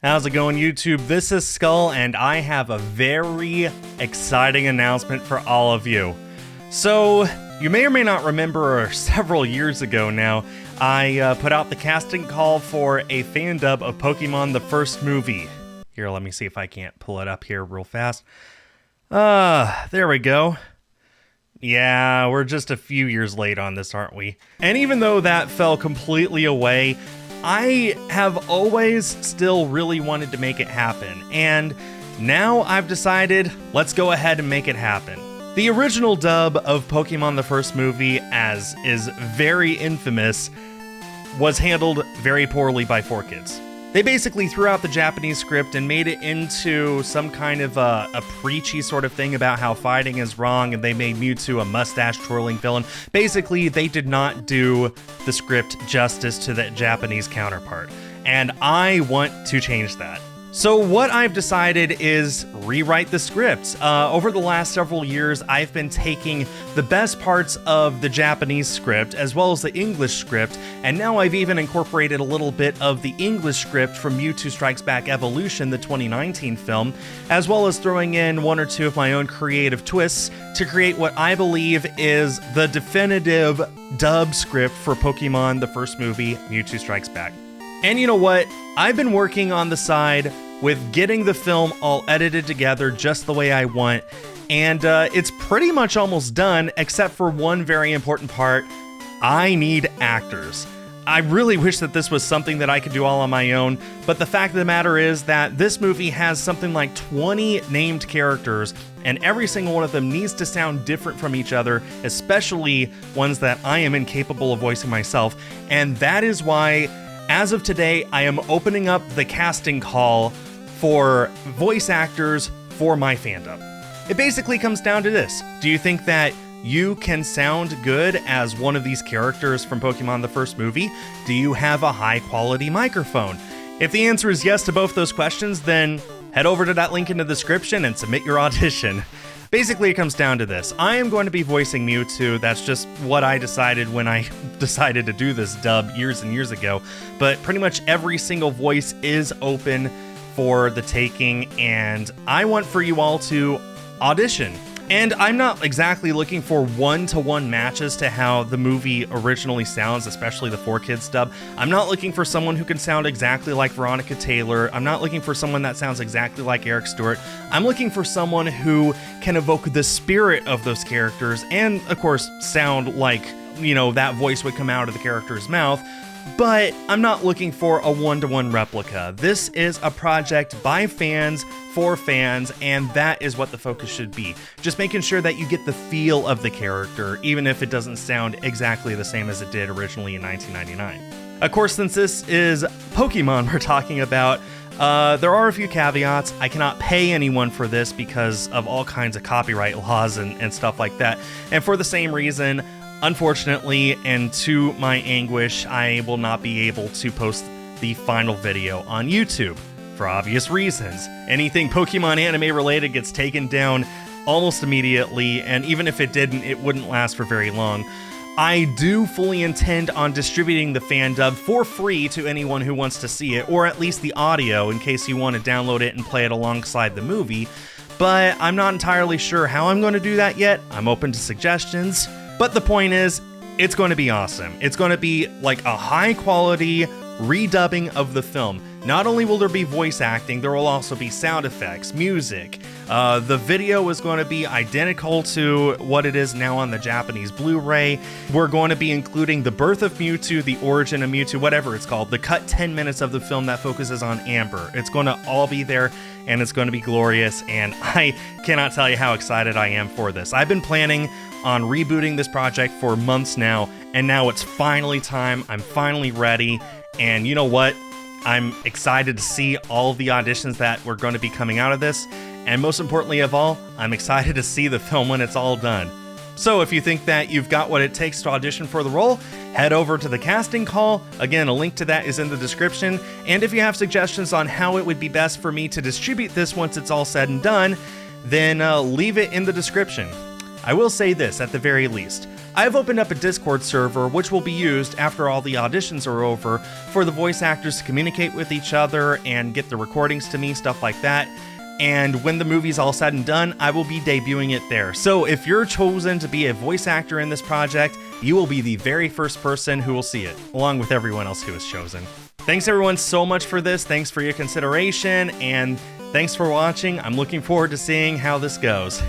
How's it going, YouTube? This is Skul, and I have a very exciting announcement for all of you. So, you may or may not remember several years ago now, I put out the casting call for a Fandub of Pokemon the first movie. Here, let me see if I can't pull it up here real fast. There we go. Yeah, we're just a few years late on this, aren't we? And even though that fell completely away, I have always still really wanted to make it happen, and now I've decided, let's go ahead and make it happen. The original dub of Pokemon the first movie, as is very infamous, was handled very poorly by 4Kids. They basically threw out the Japanese script and made it into some kind of a preachy sort of thing about how fighting is wrong, and they made Mewtwo a mustache-twirling villain. Basically, they did not do the script justice to that Japanese counterpart, and I want to change that. So what I've decided is rewrite the script. Over the last several years, I've been taking the best parts of the Japanese script as well as the English script, and now I've even incorporated a little bit of the English script from Mewtwo Strikes Back Evolution, the 2019 film, as well as throwing in one or two of my own creative twists to create what I believe is the definitive dub script for Pokemon the first movie, Mewtwo Strikes Back. And you know what? I've been working on the side with getting the film all edited together just the way I want, and it's pretty much almost done, except for one very important part. I need actors. I really wish that this was something that I could do all on my own, but the fact of the matter is that this movie has something like 20 named characters, and every single one of them needs to sound different from each other, especially ones that I am incapable of voicing myself, and that is why, as of today, I am opening up the casting call for voice actors for my fandom. It basically comes down to this. Do you think that you can sound good as one of these characters from Pokemon the first movie? Do you have a high quality microphone? If the answer is yes to both those questions, then head over to that link in the description and submit your audition. Basically, it comes down to this. I am going to be voicing Mewtwo. That's just what I decided when I decided to do this dub years and years ago. But pretty much every single voice is open for the taking, and I want for you all to audition. And I'm not exactly looking for one-to-one matches to how the movie originally sounds, especially the 4Kids dub. I'm not looking for someone who can sound exactly like Veronica Taylor. I'm not looking for someone that sounds exactly like Eric Stewart. I'm looking for someone who can evoke the spirit of those characters and, of course, sound like, that voice would come out of the character's mouth. But I'm not looking for a one-to-one replica. This is a project by fans, for fans, and that is what the focus should be. Just making sure that you get the feel of the character, even if it doesn't sound exactly the same as it did originally in 1999. Of course, since this is Pokemon we're talking about, there are a few caveats. I cannot pay anyone for this because of all kinds of copyright laws and stuff like that. And for the same reason, unfortunately, and to my anguish, I will not be able to post the final video on YouTube for obvious reasons. Anything Pokemon anime related gets taken down almost immediately, and even if it didn't, it wouldn't last for very long. I do fully intend on distributing the Fandub for free to anyone who wants to see it, or at least the audio in case you want to download it and play it alongside the movie, but I'm not entirely sure how I'm going to do that yet. I'm open to suggestions. But the point is, it's going to be awesome. It's going to be like a high-quality redubbing of the film. Not only will there be voice acting, there will also be sound effects, music. The video is going to be identical to what it is now on the Japanese Blu-ray. We're going to be including the birth of Mewtwo, the origin of Mewtwo, whatever it's called, the cut 10 minutes of the film that focuses on Amber. It's going to all be there, and it's going to be glorious, and I cannot tell you how excited I am for this. I've been planning on rebooting this project for months now, and now it's finally time. I'm finally ready, and you know what? I'm excited to see all of the auditions that were going to be coming out of this, and most importantly of all, I'm excited to see the film when it's all done. So if you think that you've got what it takes to audition for the role, head over to the casting call. Again, a link to that is in the description, and if you have suggestions on how it would be best for me to distribute this once it's all said and done, then leave it in the description. I will say this at the very least. I've opened up a Discord server which will be used after all the auditions are over for the voice actors to communicate with each other and get the recordings to me, stuff like that. And when the movie's all said and done, I will be debuting it there. So if you're chosen to be a voice actor in this project, you will be the very first person who will see it, along with everyone else who is chosen. Thanks everyone so much for this, thanks for your consideration, and thanks for watching. I'm looking forward to seeing how this goes.